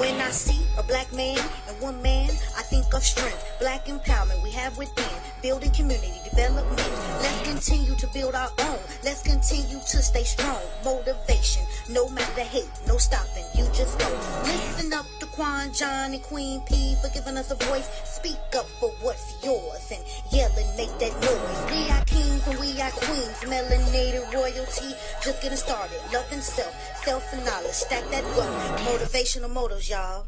When I see a black man and one man, I think of strength, black empowerment we have within, building community development. Let's continue to build our own. Let's continue to stay strong. Motivation, no matter the hate, no stopping. You just go. Listen up to Quan, John, and Queen P for giving us a voice. Speak up for what's yours and yell and make that noise. We are kings and we are queens. Melanated royalty, just getting started. Loving self, self and knowledge. Stack that wealth. Motivational motors, y'all.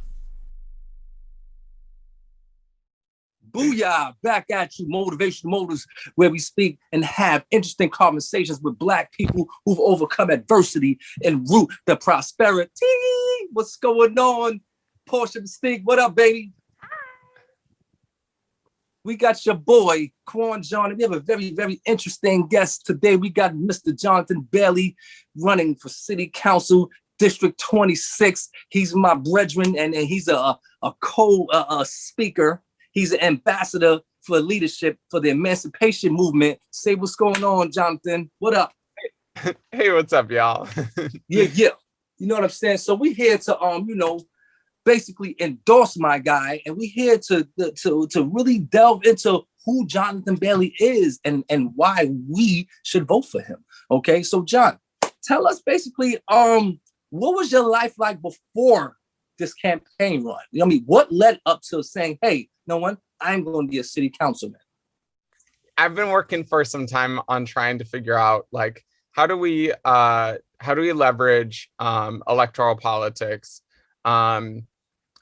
Booyah, back at you, Motivational Motors, where we speak and have interesting conversations with Black people who've overcome adversity and root the prosperity. What's going on? Portia Mystique, what up, baby? We got your boy, Quan John, and we have a very, very interesting guest today. We got Mr. Jonathan Bailey running for City Council, District 26. He's my brethren, and he's a co-speaker. He's an ambassador for leadership for the emancipation movement. Say what's going on, Jonathan. What up? Hey, what's up, y'all? Yeah. You know what I'm saying? So we're here to, basically endorse my guy, and we're here to really delve into who Jonathan Bailey is and why we should vote for him. Okay, so John, tell us basically, what was your life like before this campaign run? You know what I mean? What led up to saying, hey, no one, I'm going to be a city councilman? I've been working for some time on trying to figure out, like, how do we leverage electoral politics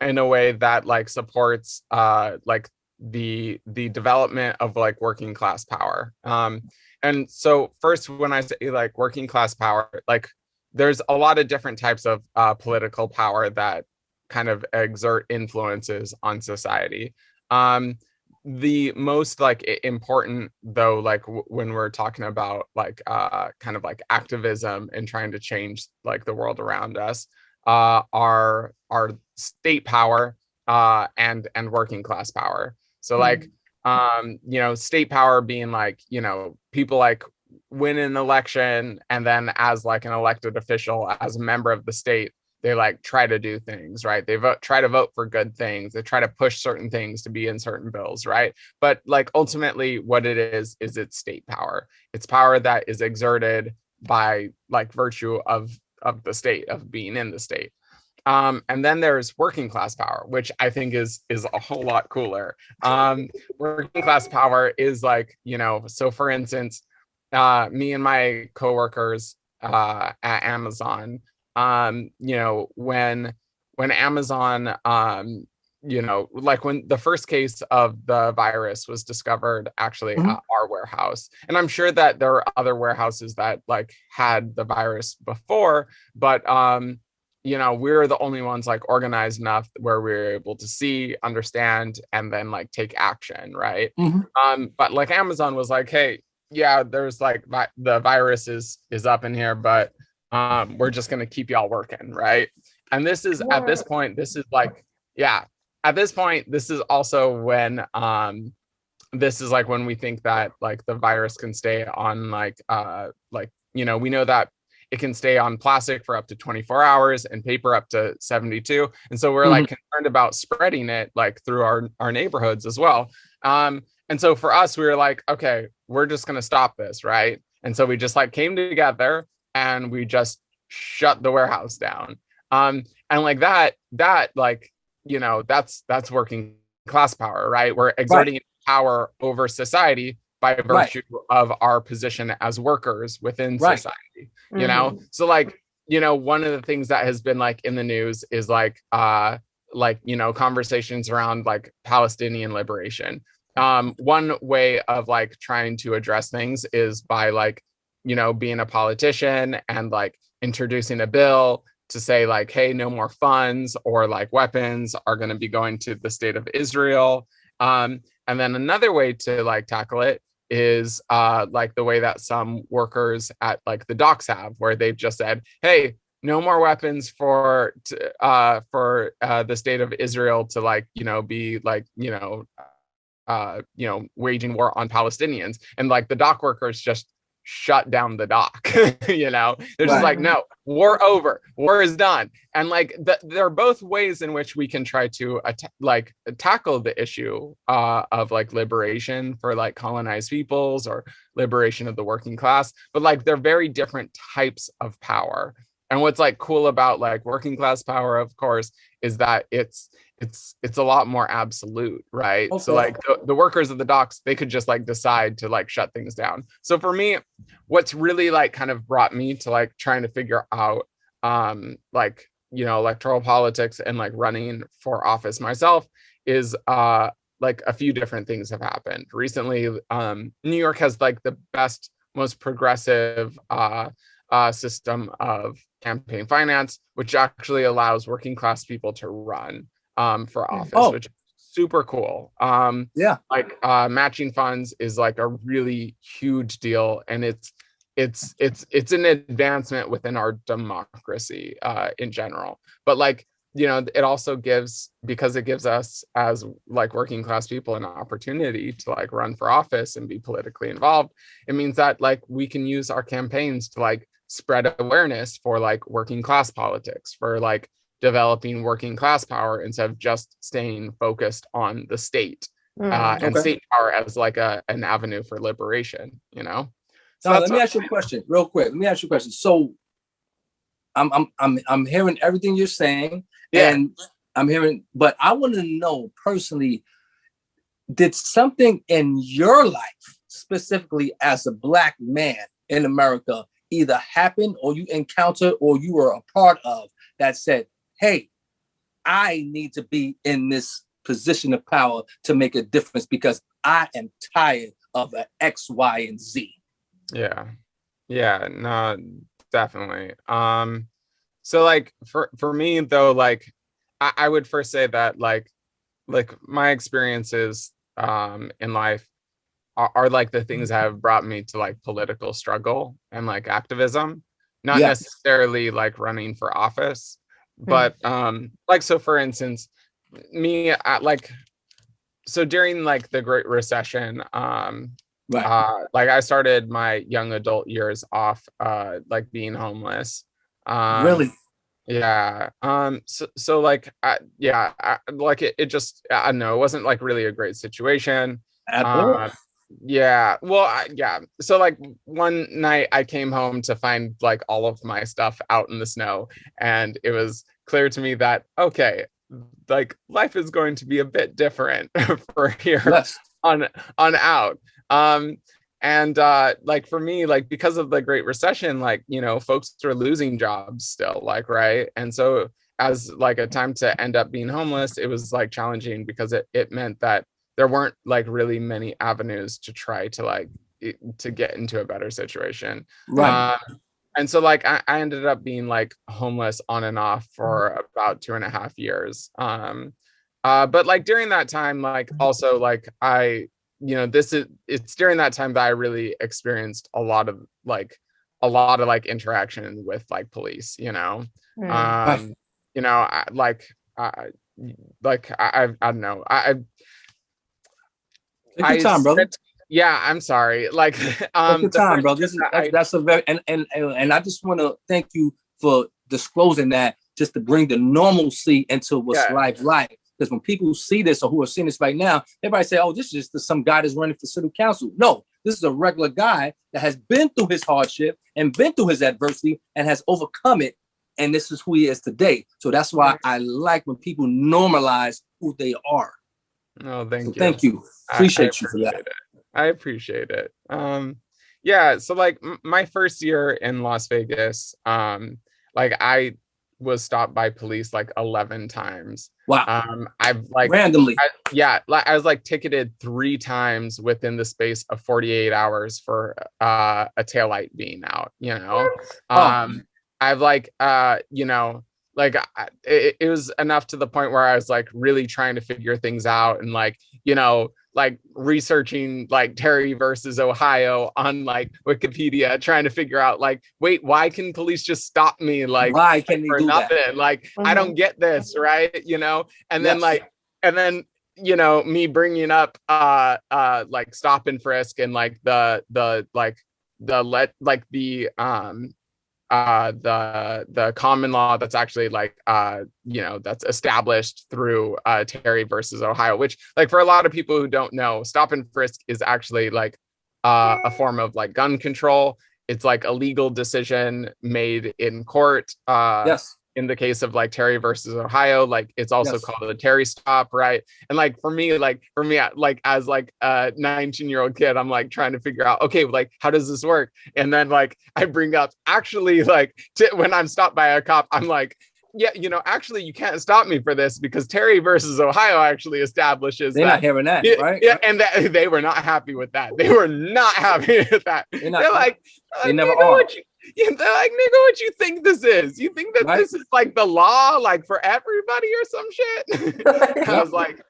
in a way that like supports like the development of like working class power. And so first, when I say like working class power, like there's a lot of different types of political power that kind of exert influences on society. The most like important though, like when we're talking about like kind of like activism and trying to change like the world around us, are state power and working class power. So like state power being like, people like win an election, and then as like an elected official, as a member of the state, they like try to do things, right? They try to vote for good things. They try to push certain things to be in certain bills, right? But like ultimately what it is it's state power. It's power that is exerted by like virtue of the state, of being in the state. And then there's working class power, which I think is a whole lot cooler. Working class power is like, so for instance, me and my coworkers at Amazon, when Amazon, like when the first case of the virus was discovered actually at our warehouse, and I'm sure that there are other warehouses that like had the virus before, but we were the only ones like organized enough where we were able to see, understand, and then like take action, right? But like Amazon was like, hey, yeah, there's like the virus is up in here, but we're just going to keep y'all working, right? And this is at this point, this is like, at this point, this is also when this is like when we think that like the virus can stay on like we know that it can stay on plastic for up to 24 hours and paper up to 72. And so we're like concerned about spreading it like through our neighborhoods as well. And so for us, we were like, okay, we're just going to stop this, right? And so we just like came together and we just shut the warehouse down. And like that like, that's working class power, right? We're exerting power over society by virtue of our position as workers within society, So like, one of the things that has been like in the news is like conversations around like Palestinian liberation. One way of like trying to address things is by like, being a politician and like introducing a bill to say like, hey, no more funds or like weapons are going to be going to the state of Israel. And then another way to like tackle it is like the way that some workers at like the docks have, where they've just said, hey, no more weapons for the state of Israel to like, be like, waging war on Palestinians. And like the dock workers just shut down the dock. You know, they're just Right. like, no, war over, war is done. And like there are both ways in which we can try to tackle the issue of like liberation for like colonized peoples or liberation of the working class, but like they're very different types of power. And what's like cool about like working class power, of course, is that it's a lot more absolute, right? Okay. So like the workers of the docks, they could just like decide to like shut things down. So for me, what's really like kind of brought me to like trying to figure out like, you know, electoral politics and like running for office myself is like a few different things have happened recently. New York has like the best, most progressive system of campaign finance, which actually allows working class people to run for office, which is super cool. Yeah. Like matching funds is like a really huge deal, and it's an advancement within our democracy in general. But like, you know, it also gives, because it gives us as like working class people an opportunity to like run for office and be politically involved. It means that like we can use our campaigns to like spread awareness for like working class politics, for like developing working class power, instead of just staying focused on the state and state power as like an avenue for liberation, you know? So now, let me ask you a question real quick. Let me ask you a question. So I'm hearing everything you're saying, and I'm hearing, but I want to know personally, did something in your life, specifically as a Black man in America, either happen or you encountered or you were a part of that said, hey, I need to be in this position of power to make a difference because I am tired of an X, Y, and Z? Yeah, no, definitely. So like for me though, like I would first say that like my experiences in life are like the things that have brought me to like political struggle and like activism, not necessarily like running for office, but like, so for instance, me so during like the Great Recession, like I started my young adult years off like being homeless. Really? Yeah. So like like it just, I don't know, it wasn't like really a great situation at all. Yeah, well, so like one night I came home to find like all of my stuff out in the snow, and it was clear to me that okay, like life is going to be a bit different for here on out. And like for me, like because of the Great Recession, like, you know, folks are losing jobs still, like, right? And so as like a time to end up being homeless, it was like challenging because it meant that there weren't like really many avenues to try to like to get into a better situation. Right. And so like I ended up being like homeless on and off for about 2.5 years. But like during that time, like also like you know, it's during that time that I really experienced a lot of like interaction with like police, you know. You know, I don't know. Take your time, brother. Yeah, I'm sorry. Like, take your time, bro. That's a very and I just want to thank you for disclosing that, just to bring the normalcy into what's life like. Because when people see this or who are seeing this right now, everybody say, "Oh, this is just some guy that's running for city council." No, this is a regular guy that has been through his hardship and been through his adversity and has overcome it, and this is who he is today. So that's why I like when people normalize who they are. Oh, thank you. Thank you. Appreciate you for that. I appreciate it. Yeah, so like my first year in Las Vegas, like I was stopped by police like 11 times. Wow. I've like randomly. I was like ticketed 3 times within the space of 48 hours for a taillight being out, you know. I've like you know, like it was enough to the point where I was like really trying to figure things out and like, you know, like researching like Terry versus Ohio on like Wikipedia, trying to figure out like, wait, why can police just stop me? Like, why can they do nothing? That? Like, I don't get this, right? You know, and then like, and then, you know, me bringing up like stop and frisk and like the like the common law that's actually like that's established through Terry versus Ohio, which like for a lot of people who don't know, stop and frisk is actually like a form of like gun control. It's like a legal decision made in court. Yes. In the case of like Terry versus Ohio, like it's also Yes. called a Terry stop, right? And like for me, like as like a 19-year-old kid, I'm like trying to figure out, okay, like how does this work? And then like I bring up actually like when I'm stopped by a cop, I'm like, yeah, actually you can't stop me for this because Terry versus Ohio actually establishes They're not hearing that, right? Yeah, and that they were not happy with that. They were not happy with that. They're like, they never are. They're like, nigga, what you think this is? You think that this is like the law, like for everybody or some shit? I was like,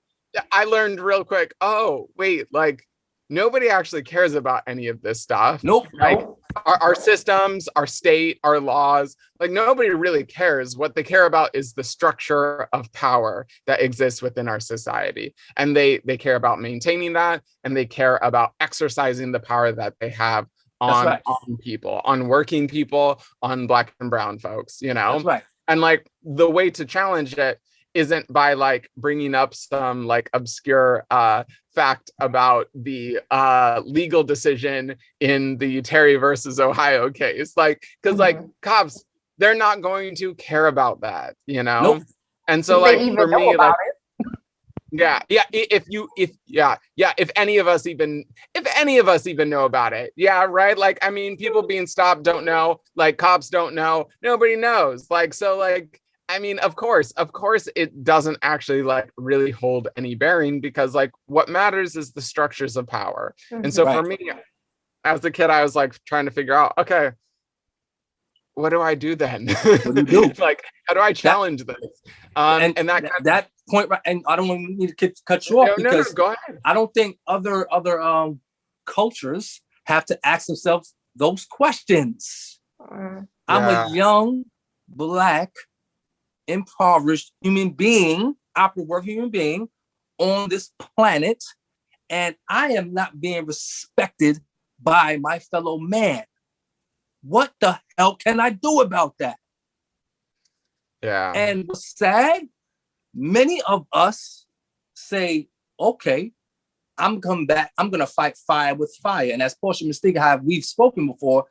I learned real quick. Oh, wait, like nobody actually cares about any of this stuff. Nope. Like our systems, our state, our laws, like nobody really cares. What they care about is the structure of power that exists within our society. And they care about maintaining that, and they care about exercising the power that they have on people, on working people, on Black and brown folks, That's right. And like the way to challenge it isn't by like bringing up some like obscure fact about the legal decision in the Terry versus Ohio case, like because like cops, they're not going to care about that, Nope. And so like for me, like if any of us even know about it, right, like I mean, people being stopped don't know, like cops don't know, nobody knows, like so like I mean, of course it doesn't actually like really hold any bearing because like what matters is the structures of power. And so for me as a kid, I was like trying to figure out, okay, what do I do then? What do you do? Like, how do I challenge this? And that point, and I don't need to cut you off because go ahead. I don't think other cultures have to ask themselves those questions. I'm a young Black impoverished human being, opera human being on this planet, and I am not being respected by my fellow man. What the hell can I do about that? Yeah. And what's sad, many of us say, okay, I'm coming back. I'm going to fight fire with fire. And as Portia Mystique, we've spoken before,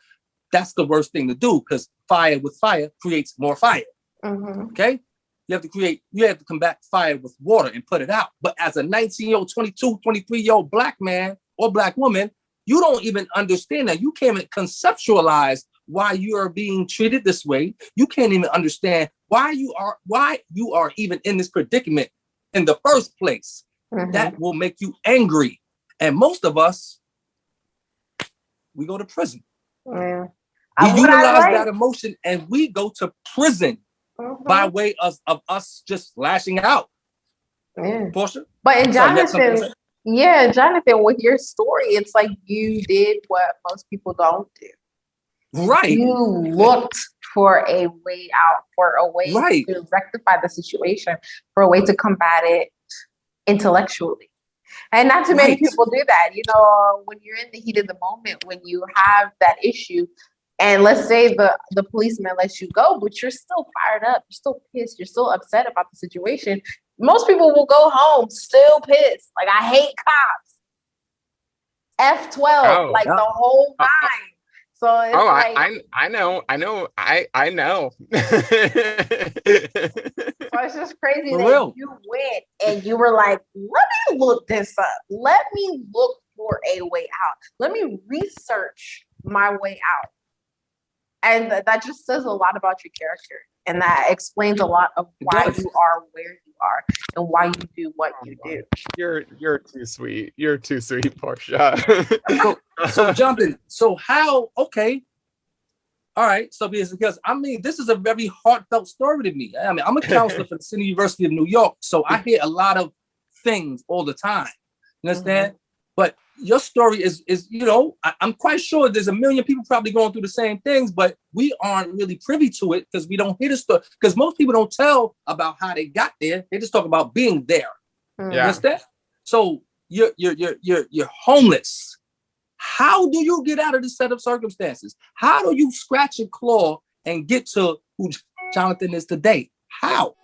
that's the worst thing to do because fire with fire creates more fire. Okay? You have to combat fire with water and put it out. But as a 19-year-old, 22, 23-year-old Black man or Black woman, you don't even understand that. You can't even conceptualize why you are being treated this way. You can't even understand why you are even in this predicament in the first place. That will make you angry. And most of us, we go to prison. We utilize that emotion and we go to prison by way of us just lashing out. Portia? But in Jonathan, Jonathan, with your story, it's like you did what most people don't do. Right. You looked for a way out, for a way to rectify the situation, for a way to combat it intellectually. And not too many people do that. When you're in the heat of the moment, when you have that issue, and let's say the policeman lets you go, but you're still fired up, you're still pissed, you're still upset about the situation. Most people will go home still pissed. Like, I hate cops. F12, the whole nine. So it's I know. So it's just crazy that you went and you were like, let me look this up. Let me look for a way out. Let me research my way out. And that just says a lot about your character. And that explains a lot of why you are where you are and why you do what you do. You're too sweet. You're too sweet, Portia. So Jonathan, so how, okay. All right. So because I mean, this is a very heartfelt story to me. I mean, I'm a counselor for the City University of New York. So I hear a lot of things all the time. You understand? But your story is I'm quite sure there's a million people probably going through the same things, but we aren't really privy to it because we don't hear the story. Because most people don't tell about how they got there. They just talk about being there. You understand? So you're homeless. How do you get out of this set of circumstances? How do you scratch your claw and get to who Jonathan is today? How?